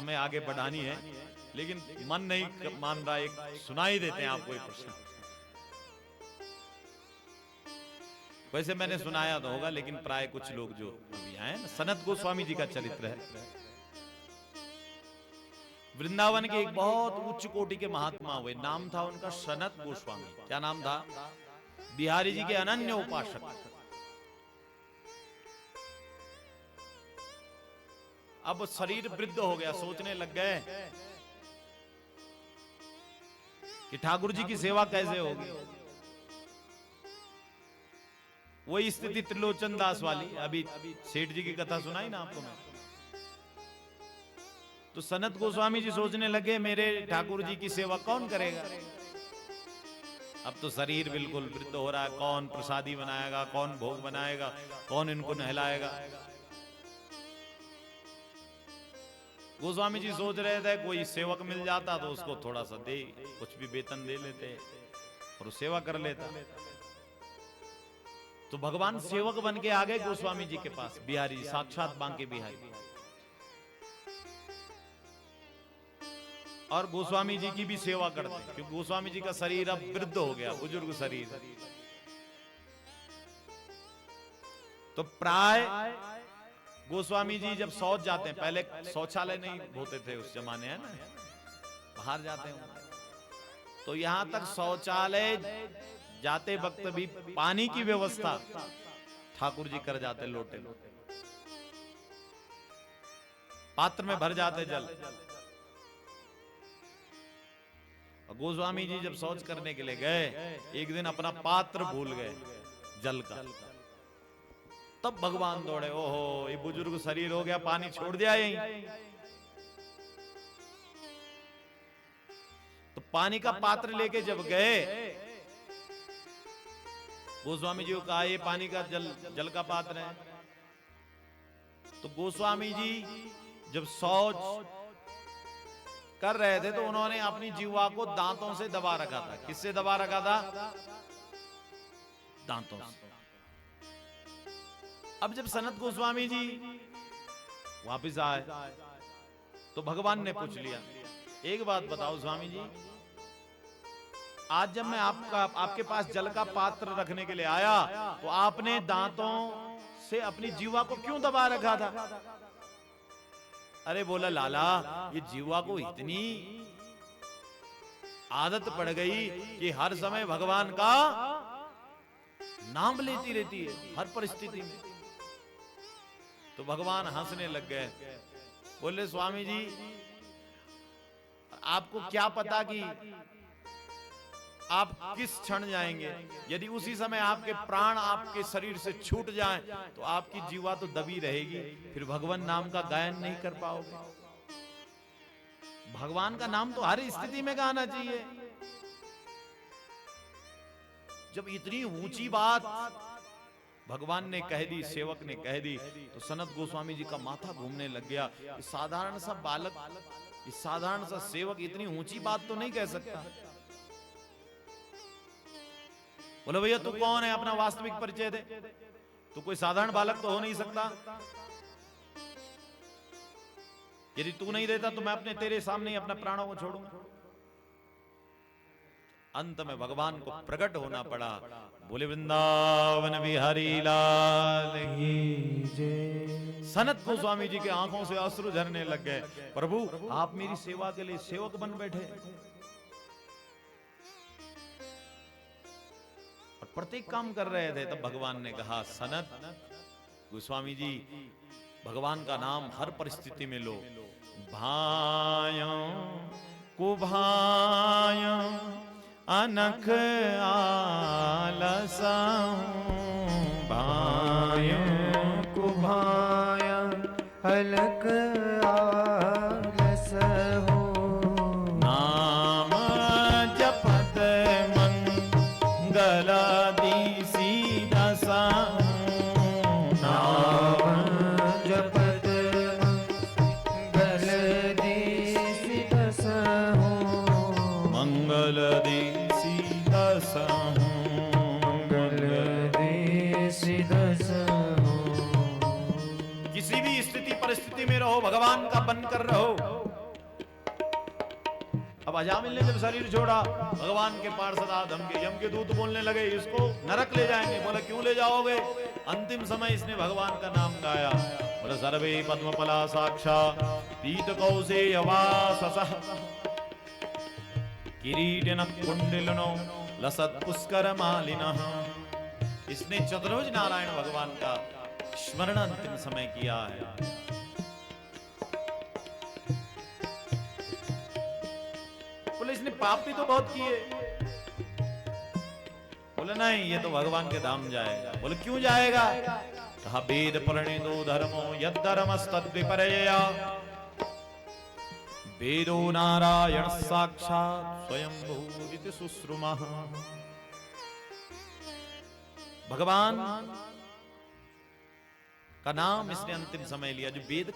हमें आगे बढ़ानी है, लेकिन मन नहीं मान रहा। एक सुनाई देते हैं आपको एक प्रश्न। वैसे मैंने सुनाया तो होगा, लेकिन प्राय कुछ लोग जो अभी आए ना, सनत गोस्वामी जी का चरित्र है। वृंदावन के एक बहुत उच्च कोटि के महात्मा हुए, नाम था उनका सनत गोस्वामी। क्या नाम था? बिहारी जी के अनन्य उपासक। अब शरीर वृद्ध हो गया, सोचने लग गए कि ठाकुर जी की सेवा कैसे होगी। वही स्थिति त्रिलोचन दास वाली, अभी सेठ जी की कथा सुनाई ना आपको मैं। तो सनत गोस्वामी जी सोचने लगे, मेरे ठाकुर जी की सेवा कौन करेगा? अब तो शरीर बिल्कुल वृद्ध हो रहा है, कौन प्रसादी बनाएगा, कौन भोग बनाएगा, कौन इनको नहलाएगा। गोस्वामी जी सोच रहे थे कोई सेवक मिल जाता तो उसको थोड़ा सा दे, कुछ भी वेतन दे लेते और सेवा कर लेता। तो भगवान सेवक बन के आ गए गोस्वामी जी के पास, बिहारी, साक्षात बांके बिहारी। और गोस्वामी जी की भी सेवा करते, क्योंकि गोस्वामी जी का शरीर अब वृद्ध हो गया, बुजुर्ग शरीर। तो प्राय गोस्वामी जी जब शौच जाते हैं, पहले शौचालय नहीं होते थे उस जमाने, है ना, बाहर जाते हैं, तो यहां तक शौचालय जाते वक्त भी पानी की व्यवस्था ठाकुर जी कर जाते, लोटे लोटे पात्र में भर जाते जल। गोस्वामी जी जब शौच करने के लिए गए, एक दिन अपना पात्र भूल गए जल का। तब भगवान दौड़े, ओहो ये बुजुर्ग शरीर हो गया, पानी छोड़ दिया यहीं। तो पानी का पात्र लेके जब गए, गोस्वामी जी को कहा ये पानी का जल का पात्र है। तो गोस्वामी जी जब शौच कर रहे थे तो उन्होंने अपनी जीवा को दांतों से दबा रखा था। किससे दबा रखा था? दांतों से। अब जब सनत गोस्वामी जी वापस आए तो भगवान ने पूछ लिया, एक बात बताओ स्वामी जी, आज जब मैं आपके पास जल का पात्र रखने के लिए आया तो आपने दांतों से अपनी जीवा को क्यों दबा रखा था? अरे बोला, लाला ये जीवा को इतनी आदत पड़ गई कि हर समय भगवान का नाम लेती रहती है हर परिस्थिति में। तो भगवान हंसने लग गए, बोले स्वामी जी आपको क्या पता कि आप किस क्षण जाएंगे। यदि उसी समय आपके प्राण आपके शरीर से छूट जाएं तो आपकी जीवा तो दबी रहेगी, फिर भगवान नाम का गायन नहीं कर पाओगे। भगवान का नाम तो हर स्थिति में गाना चाहिए। जब इतनी ऊंची बात भगवान ने कह दी, सेवक ने कह दी, तो सनत गोस्वामी जी का माथा घूमने लग गया। साधारण सा बालक, साधारण सा सेवक इतनी ऊंची बात तो नहीं कह सकता। बोले भैया तू कौन है, अपना वास्तविक परिचय दे, तू कोई साधारण बालक तो हो नहीं सकता। यदि तू नहीं देता तो मैं अपने तेरे सामने ही अपने प्राणों को छोड़ूंगा। अंत में भगवान को प्रकट होना पड़ा। बोले वृंदावन बिहारी लाल की जय। सनत गोस्वामी जी के आंखों से अश्रु झरने लग गए, प्रभु आप मेरी सेवा के लिए सेवक बन बैठे। और प्रत्येक काम कर रहे थे। तब भगवान ने कहा, सनत गोस्वामी जी भगवान का नाम हर परिस्थिति में लो। भायों कुभायों अनख आलसाऊं, भायों कुभायों अलख आलसहूं, नाम जपत मंगलादि सीदसाऊं, नाम जपत मंगलादि सीदसाऊं, मंगलादि सीदसाऊं, मंगलादि सीदसाऊं। किसी भी स्थिति पर परिस्थिति में रहो, भगवान का बनकर रहो। अब अजामिल ने जब शरीर छोड़ा, भगवान के पार्षद यम के दूत बोलने लगे इसको नरक ले जाएंगे। बोला क्यों ले जाओगे? अंतिम समय इसने भगवान का नाम गाया। बोला सर्वे पद्मफला साक्षा पीत कौशेय वाससः किरीटिन कुंडलिनो लसत पुष्कर मालिनः। इसने चतुर्भुज नारायण भगवान का स्मरण अंतिम समय किया है। बोले इसने पाप भी तो बहुत किए। बोले नहीं, ये तो भगवान के धाम जाएगा। बोले क्यों जाएगा? कहा वेद प्रणीतो धर्मो यद्धर्मस्तद्विपर्यया वेदो नारायण साक्षात् स्वयंभू इति सुश्रुमः। भगवान का नाम इसने अंतिम समय लिया जो वेद